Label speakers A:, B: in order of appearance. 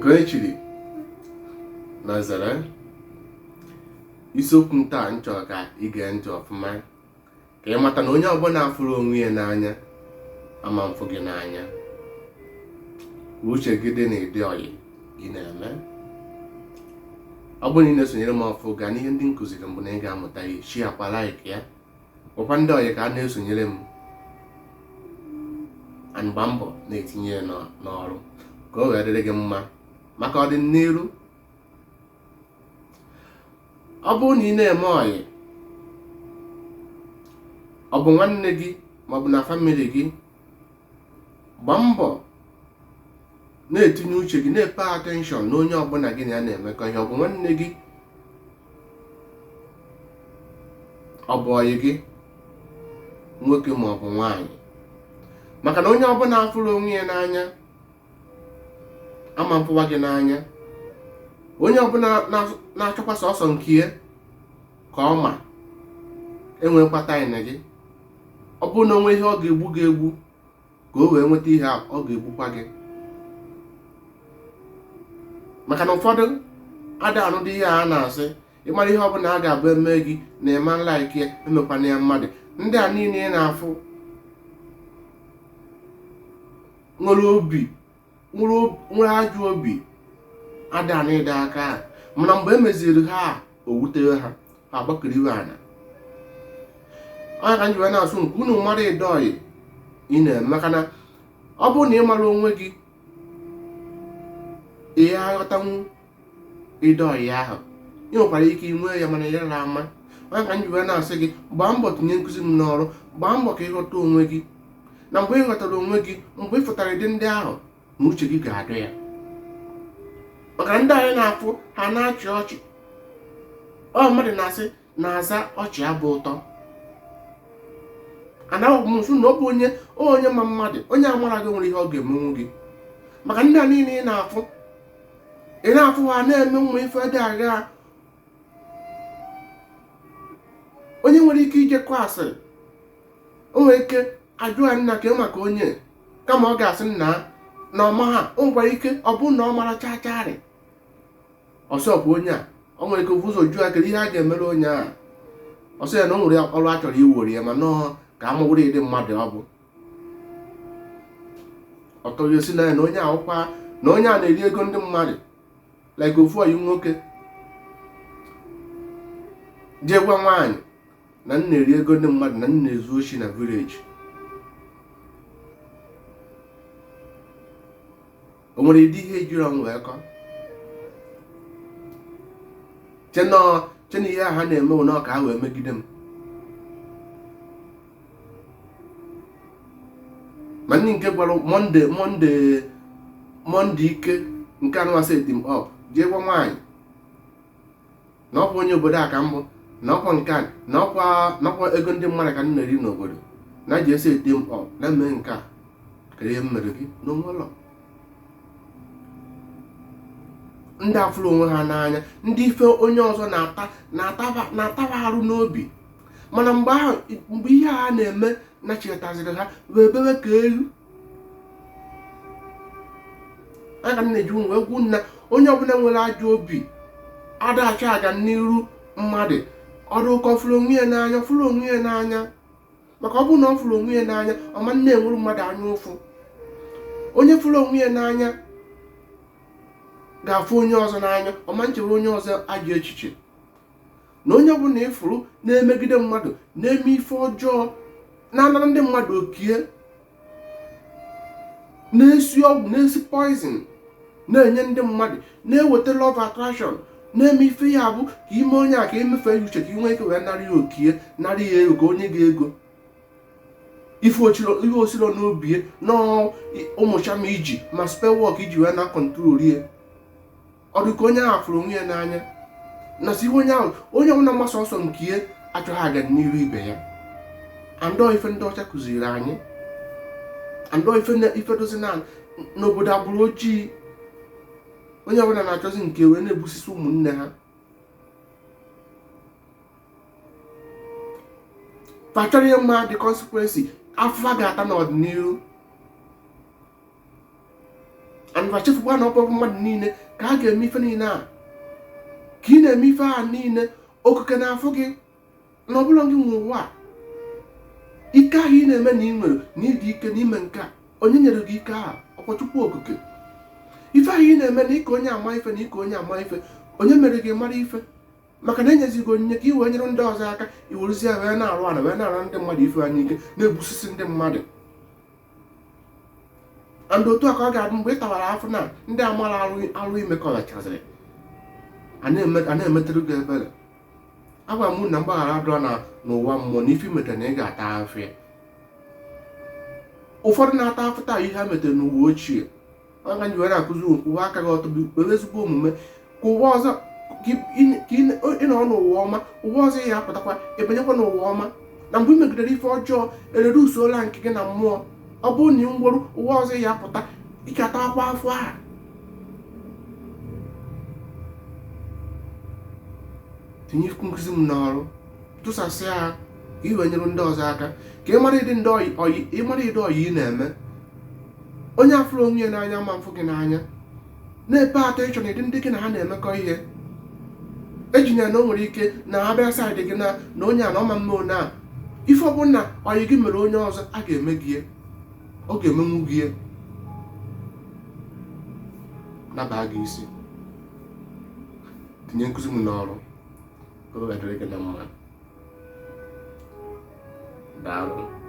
A: nke onye chiri na zere isiokwu ntaa nchọrọ ka ige ntị ọfụma ka ị mata na onye ọbụla afụrụ onwe ya n'anya ama mfụ gị n'anya. Uche gị dị na ịdị ọyị ị na-eme. Ọ bụrụ na ị na-esonyere m ọfụ gaa n'ihe ndị nkụziri mbụ na ị ga-amụta ihe shi akwa like ya gwakwa ndị ọyị ka a na-esonyere m mgba mbọ na-etinye ya n'ọrụ ka o wee dịrị gị mma maka ọdịnihu. Ọ bụrụ na ị na-eme ọyị, ọ bụ nwanne gị maọbụ na famili gị, gbaa mbọ na-etinye uche gị na-epe attention na onye ọbụla gị na ya na-emekọ ihe. Ọ bụ nwanne gị, ọ bụ ọyị gị nwoke maọbụ nwaanyị, maka na onye ọbụla afụrụ onwe ya n'anya ama mfụwa gị n'anya. Onye ọbụla na-achọkwa sọsọ nke ya ka ọ ma enwekwa taịna gị. Ọ bụrụ na onwe ihe ọ ga-egbu gị egbu ka o wee nweta ihe ọ ga-egbukwa gị, maka na ụfọdụ ada anụdị ihe a na-asị ịmara ihe ọbụla a ga-abụ eme gị na eme nlaiki ya emekwana ya mmadụ. Ndị a niile ị na-afụ nwere ajọ obi ada na ịdọ aka ha, mana mgbe emeziri ha o wutere ha agbakeriwe ana. Onye ka njiwe na-asụ nke unu mara ịdọ ọyị ị na-eme, maka na ọ bụrụ na ị mara onwe gị ihe aghọtanwu ịdọ ọyị ahụ, ị nwekwara ike inwe ya mana ya na ama. Onye ka njiwe na-asị gị gbaa mbọ tinye nkụzi m n'ọrụ, gbaa mbọ ka ịghọta onwe gị, na mgbe ị ghọtara onwe gị, mgbe ị fụtara ịdị ndị ahụ, na uche gị ga-adị ya. Maka ndị anyị na-afụ ha na-achị ọchị, ọ mmadụ na-asị na-aza ọchị abụ ụtọ. Anaghị m nso na ọ bụ onye ma mmadụ, onye amara gị nwere ihe ọ ga-emenwu gị. Maka ndị a niile ị na-afụ ha na-eme nwa ife dị agha. Onye nwere ike ijekọ asịrị, o nwere ike ajụ ya nna ka maka onye kama ọ ga-asị na ọma ha. O nwekwara ike ọ bụ na ọ mara chacharị ọsọ bụ onye a, o nwere ike ụzọ jụọ ya kedu ihe a ga-emere onye a. Ọsọ ya na o nwere ọrụ a chọrọ iwere ya, ma nọọ ka a mawụrụ ịdị mmadụ ọ bụ. Ọtọghịsi na ya na onye akwụkwa na onye a na-eri ego ndị mmadụ, like ofu ọyị nwoke jee gwa nwaanyị na m na-eri ego ndị mmadụ na m na-ezu oshi na vileji. O nwere ịdị ihe ejiri ọnwụ wee kọ chena ihe ha na-eme ụna ka ha wee megide m. Ma ndị nke gwara monde ike nke anụmasị etim ọp jee gwa nwaanyị na ọkwa onye obodo a ka mbụ, na ọkwa nke a, na ọkwa ego ndị mmadụ ka m na-eri n'obodo, na ji esi etim ọp na mee nke a. Kedu ihe m mere gị n'onwe ụlọ? Ndị afụrụ onwe ha n'anya, ndị ife onye ọzọ na-ataba arụ n'obi, mana mgbe ihe ha na-eme nachetaziri ha wee bewe ka elu. Aga m na-eji wee gwu na onye ọbụla nwere ajọ obi adachi aga n'iru mmadụ ọrụ ụkọ fụrụ onwe ya n'anya, fụrụ onwe ya n'anya. Maka ọ bụrụ na ọ fụrụ onwe ya n'anya, ọma na-enwere mmadụ anya ụfụ. Onye fụrụ onwe ya n'anya ga-afụ onye ọzọ n'anya, ọma nchewe onye ọzọ ajọ echiche. Na onye ọbụla ịfụrụ na-emegide mmadụ, na-eme ife ọjọọ, na-anara ndị mmadụ okie, na-esi ọgwụ, na-esi poison, na-enye ndị mmadụ, na-eweta love attraction, na-eme ife ya bụ ka ime onye a ka emefe ya uche ka ị nwee ike wee nara ya okie, nara ya ego ka onye ga-ego. Ife osiro n'obi na ụmụchama iji ma spell work iji wee na kọntrol ya. Ọ dị ka onye ahụ fụrụ onwe ya n'anya, na si onye ahụ onye ọbụla mgbasa ọsọ nke ihe achọghị aga n'iru ibe ya. Andọ ife ndị ọcha kụziri anyị, andọ ife dozi n'obodo agbụrụ ojii. Onye ọbụla na-achọzi nke wee na-ebusisi ụmụnne ha. Fachọrọ ihe mma dị consequence afụfa ga-ata n'ọdịnihu. And ma chefukwa na ọkpọrọ mmadụ niile ka a ga-eme ife niile a, ka ị na-eme ife a niile okike na-afụ gị na ọbụla gị nwe ụwa ike ahụ ị na-eme na ị nwere na ịdị ike n'ime nke a, onye nyere gị ike ahụ? Ọkwa Chukwu okike. Ife ahụ ị na-eme na ike onye ama ife na ike onye ama ife, onye mere gị mara ife? Maka na enyezigo onyinye ka i wee nyere ndị ọzọ aka, iweruzi ya wee na-arụ ana wee na-arụ ndị mmadụ ife anyị ike, na-egbusisi ndị mmadụ. And otu a ka ọ ga-adị mgbe ị tawara afọ na ndị amara arụ ime ka ọ gachazịrị, a na-emetụrụ gị ebere. Agwa m na mgbaghara adịrọ n'ụwa mmụọ na ife imetere na ị ga-ata afọ ya. Ụfọdụ na-ata afọ taa ihe ha metere n'ụwa ochie. Ọ ga were akụzi ụwa aka gị ọtọ, were ezigbo omume ka ụwa ọzọ ka ị nọ n'ụwa ọma, ụwa ọzọ ya apụtakwa ebenyekwa n'ụwa ọma. Na mgbe ị megidere ife ọjọọ, erere usola nke gị na mmụọ, ọ bụrụ na ị nwere ụwa ọzọ ya apụta, ị ga-atakwa afọ ahụ. Tinye nkụzi m n'ọrụ, tụsasịa ha ka ị wee nyere ndị ọzọ aka, ka ị mara ịdị ọyị ị na-eme. Onye afụrụ onwe ya n'anya ma mfụ gị n'anya, na-epe attention ịdị ndị gị na ha na-emekọ ihe. Ejinya na o nwere ike na ha bịa saịdị gị na onye a na ọma mme one a, ife ọ bụrụ na ọyị gị mere onye ọzọ, a ga-eme gị, ọ ga-emenwu gị, nabaa gị isi. Tinye nkụzi m n'ọrụ ka ọ ga-adịrị gị na mma. Daalụ.